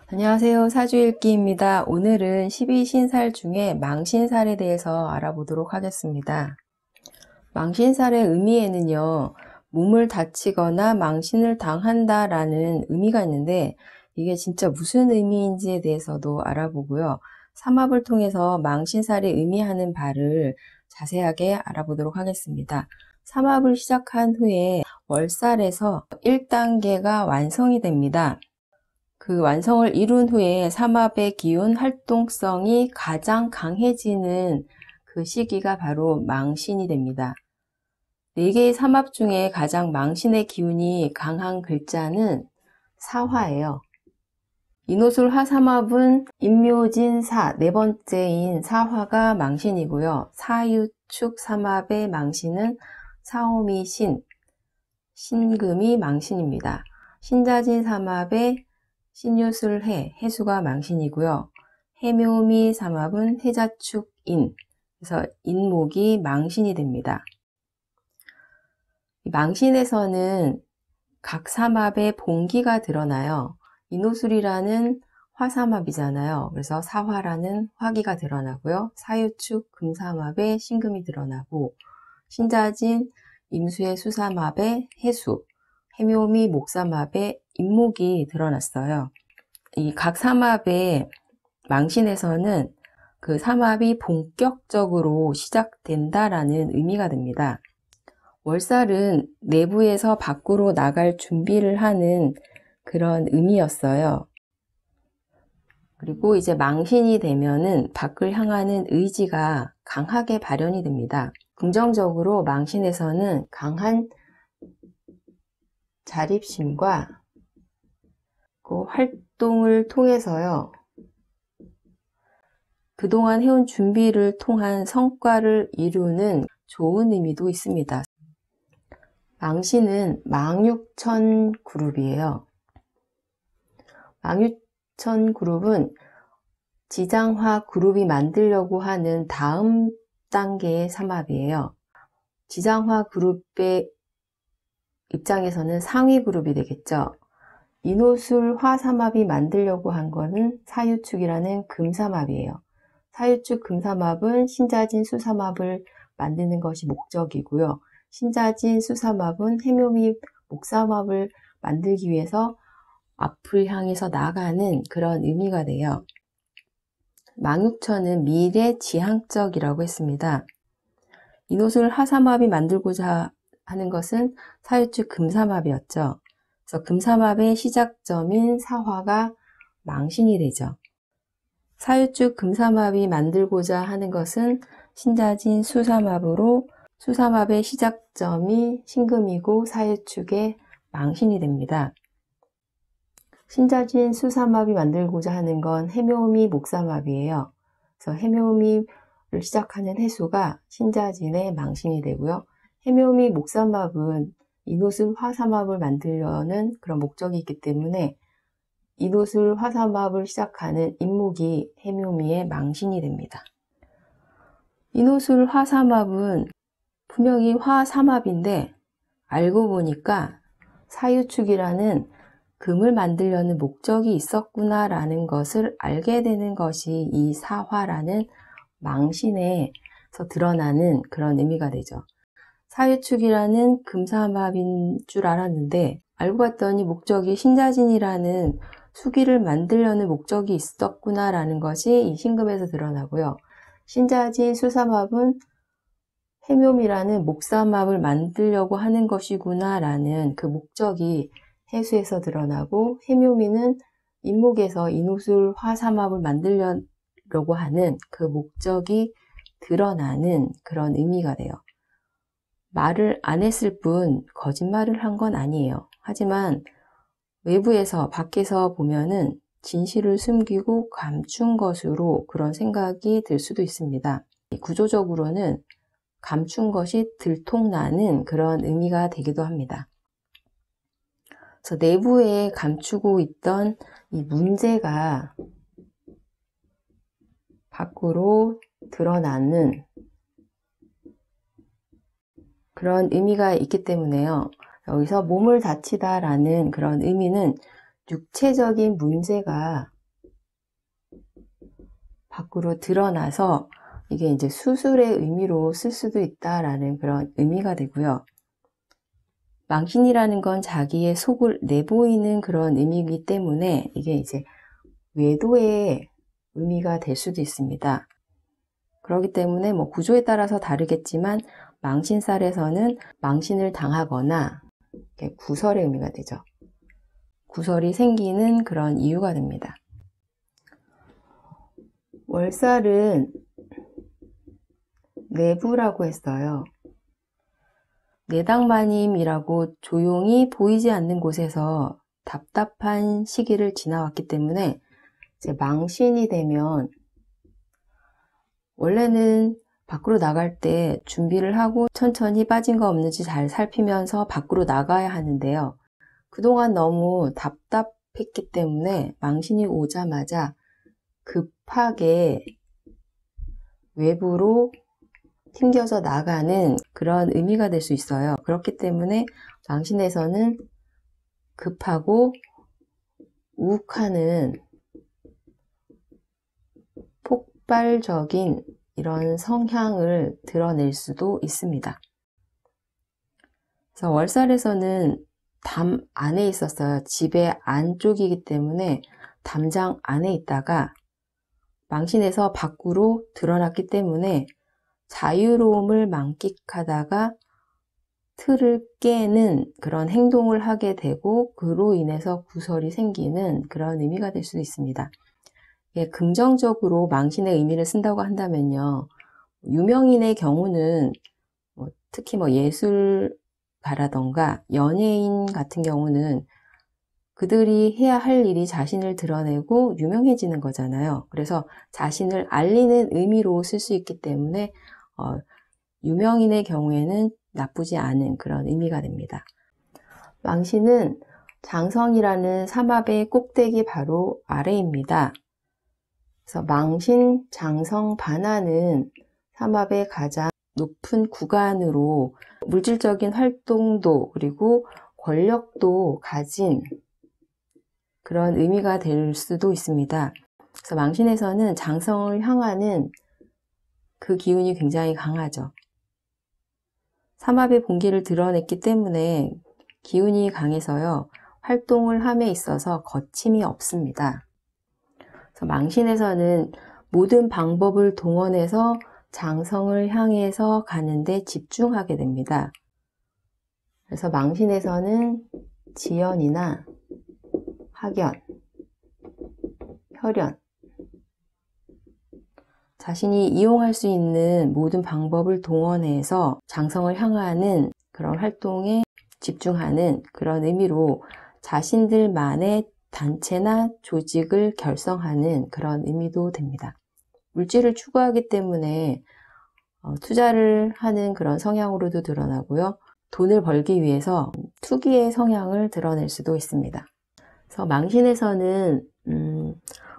안녕하세요. 사주일기입니다. 오늘은 12신살 중에 망신살에 대해서 알아보도록 하겠습니다. 망신살의 의미에는요, 몸을 다치거나 망신을 당한다라는 의미가 있는데 이게 진짜 무슨 의미인지에 대해서도 알아보고요. 삼합을 통해서 망신살이 의미하는 바를 자세하게 알아보도록 하겠습니다. 삼합을 시작한 후에 월살에서 1단계가 완성이 됩니다. 그 완성을 이룬 후에 삼합의 기운 활동성이 가장 강해지는 그 시기가 바로 망신이 됩니다. 4개의 삼합 중에 가장 망신의 기운이 강한 글자는 사화예요. 인호술 화삼합은 임묘진사, 4번째인 사화가 망신이고요. 사유축 삼합의 망신은 사오미신, 신금이 망신입니다. 신자진 삼합의 신유술해, 해수가 망신이고요. 해묘미 삼합은 해자축인, 그래서 인목이 망신이 됩니다. 망신에서는 각 삼합의 본기가 드러나요. 인호술이라는 화삼합이잖아요. 그래서 사화라는 화기가 드러나고요. 사유축 금삼합의 신금이 드러나고, 신자진 임수의 수삼합의 해수, 해묘미 목삼합의 인목이 드러났어요. 이 각 삼합의 망신에서는 그 삼합이 본격적으로 시작된다라는 의미가 됩니다. 월살은 내부에서 밖으로 나갈 준비를 하는 그런 의미였어요. 그리고 이제 망신이 되면은 밖을 향하는 의지가 강하게 발현이 됩니다. 긍정적으로 망신에서는 강한 자립심과 그 활동을 통해서요, 그동안 해온 준비를 통한 성과를 이루는 좋은 의미도 있습니다. 망신은 망육천 그룹이에요. 망육천 그룹은 지장화 그룹이 만들려고 하는 다음 단계의 삼합이에요. 지장화 그룹의 입장에서는 상위 그룹이 되겠죠. 인호술 화삼합이 만들려고 한 거는 사유축이라는 금삼합이에요. 사유축 금삼합은 신자진 수삼합을 만드는 것이 목적이고요. 신자진 수삼합은 해묘미 목삼합을 만들기 위해서 앞을 향해서 나가는 그런 의미가 돼요. 망육천은 미래 지향적이라고 했습니다. 인호술 화삼합이 만들고자 하는 것은 사유축 금삼합이었죠. 그래서 금삼합의 시작점인 사화가 망신이 되죠. 사유축 금삼합이 만들고자 하는 것은 신자진 수삼합으로 수삼합의 시작점이 신금이고 사유축의 망신이 됩니다. 신자진 수삼합이 만들고자 하는 건 해묘미 목삼합이에요. 그래서 해묘미를 시작하는 해수가 신자진의 망신이 되고요. 해묘미 목삼합은 인호술 화삼합을 만들려는 그런 목적이 있기 때문에 인호술 화삼합을 시작하는 인목이 해묘미의 망신이 됩니다. 인호술 화삼합은 분명히 화삼합인데 알고 보니까 사유축이라는 금을 만들려는 목적이 있었구나라는 것을 알게 되는 것이 이 사화라는 망신에서 드러나는 그런 의미가 되죠. 사유축이라는 금삼합인 줄 알았는데 알고 봤더니 목적이 신자진이라는 수기를 만들려는 목적이 있었구나라는 것이 이 신금에서 드러나고요. 신자진 수삼합은 해묘미라는 목삼합을 만들려고 하는 것이구나라는 그 목적이 해수에서 드러나고, 해묘미는 인목에서 인호술 화삼합을 만들려고 하는 그 목적이 드러나는 그런 의미가 돼요. 말을 안 했을 뿐 거짓말을 한 건 아니에요. 하지만 외부에서 밖에서 보면은 진실을 숨기고 감춘 것으로 그런 생각이 들 수도 있습니다. 구조적으로는 감춘 것이 들통나는 그런 의미가 되기도 합니다. 그래서 내부에 감추고 있던 이 문제가 밖으로 드러나는 그런 의미가 있기 때문에요. 여기서 몸을 다치다라는 그런 의미는 육체적인 문제가 밖으로 드러나서 이게 이제 수술의 의미로 쓸 수도 있다라는 그런 의미가 되고요. 망신이라는 건 자기의 속을 내보이는 그런 의미이기 때문에 이게 이제 외도의 의미가 될 수도 있습니다. 그렇기 때문에 뭐 구조에 따라서 다르겠지만 망신살에서는 망신을 당하거나 구설의 의미가 되죠. 구설이 생기는 그런 이유가 됩니다. 월살은 내부라고 했어요. 내당마님이라고 조용히 보이지 않는 곳에서 답답한 시기를 지나왔기 때문에 이제 망신이 되면 원래는 밖으로 나갈 때 준비를 하고 천천히 빠진 거 없는지 잘 살피면서 밖으로 나가야 하는데요. 그동안 너무 답답했기 때문에 망신이 오자마자 급하게 외부로 튕겨져 나가는 그런 의미가 될 수 있어요. 그렇기 때문에 망신에서는 급하고 우욱하는 폭발적인 이런 성향을 드러낼 수도 있습니다. 그래서 월살에서는 담 안에 있었어요. 집의 안쪽이기 때문에 담장 안에 있다가 망신에서 밖으로 드러났기 때문에 자유로움을 만끽하다가 틀을 깨는 그런 행동을 하게 되고 그로 인해서 구설이 생기는 그런 의미가 될 수도 있습니다. 예, 긍정적으로 망신의 의미를 쓴다고 한다면요. 유명인의 경우는 특히 예술가라던가 연예인 같은 경우는 그들이 해야 할 일이 자신을 드러내고 유명해지는 거잖아요. 그래서 자신을 알리는 의미로 쓸 수 있기 때문에 유명인의 경우에는 나쁘지 않은 그런 의미가 됩니다. 망신은 장성이라는 삼합의 꼭대기 바로 아래입니다. 그래서 망신, 장성, 반하는 삼합의 가장 높은 구간으로 물질적인 활동도 그리고 권력도 가진 그런 의미가 될 수도 있습니다. 그래서 망신에서는 장성을 향하는 그 기운이 굉장히 강하죠. 삼합의 본기를 드러냈기 때문에 기운이 강해서요. 활동을 함에 있어서 거침이 없습니다. 그래서 망신에서는 모든 방법을 동원해서 장성을 향해서 가는데 집중하게 됩니다. 그래서 망신에서는 지연이나 학연, 혈연, 자신이 이용할 수 있는 모든 방법을 동원해서 장성을 향하는 그런 활동에 집중하는 그런 의미로 자신들만의 단체나 조직을 결성하는 그런 의미도 됩니다. 물질을 추구하기 때문에 투자를 하는 그런 성향으로도 드러나고요. 돈을 벌기 위해서 투기의 성향을 드러낼 수도 있습니다. 그래서 망신에서는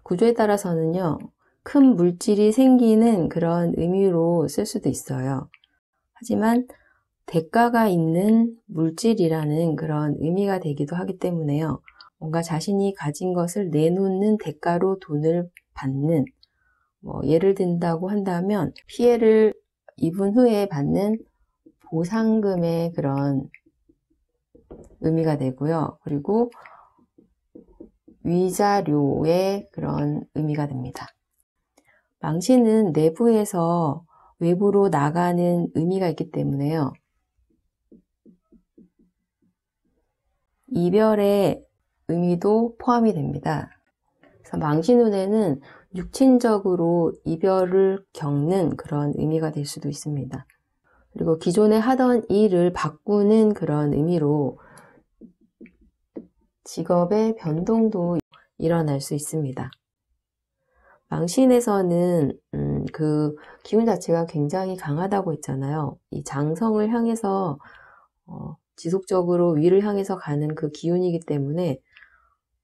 구조에 따라서는요. 큰 물질이 생기는 그런 의미로 쓸 수도 있어요. 하지만 대가가 있는 물질이라는 그런 의미가 되기도 하기 때문에요. 뭔가 자신이 가진 것을 내놓는 대가로 돈을 받는 예를 든다고 한다면 피해를 입은 후에 받는 보상금의 그런 의미가 되고요. 그리고 위자료의 그런 의미가 됩니다. 망신은 내부에서 외부로 나가는 의미가 있기 때문에요. 이별의 의미도 포함이 됩니다. 그래서 망신운에는 육친적으로 이별을 겪는 그런 의미가 될 수도 있습니다. 그리고 기존에 하던 일을 바꾸는 그런 의미로 직업의 변동도 일어날 수 있습니다. 망신에서는 그 기운 자체가 굉장히 강하다고 했잖아요. 이 장성을 향해서 지속적으로 위를 향해서 가는 그 기운이기 때문에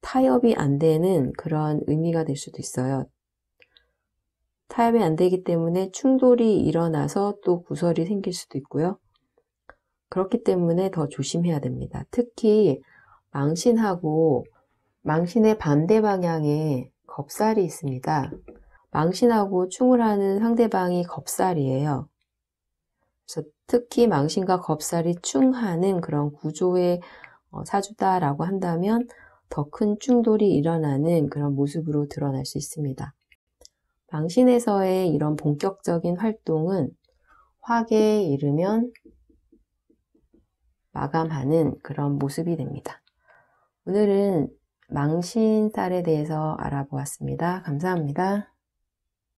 타협이 안 되는 그런 의미가 될 수도 있어요. 타협이 안 되기 때문에 충돌이 일어나서 또 구설이 생길 수도 있고요. 그렇기 때문에 더 조심해야 됩니다. 특히 망신하고 망신의 반대 방향에 겁살이 있습니다. 망신하고 충을 하는 상대방이 겁살이에요. 그래서 특히 망신과 겁살이 충하는 그런 구조의 사주다라고 한다면 더 큰 충돌이 일어나는 그런 모습으로 드러날 수 있습니다. 망신에서의 이런 본격적인 활동은 화계에 이르면 마감하는 그런 모습이 됩니다. 오늘은 망신살에 대해서 알아보았습니다. 감사합니다.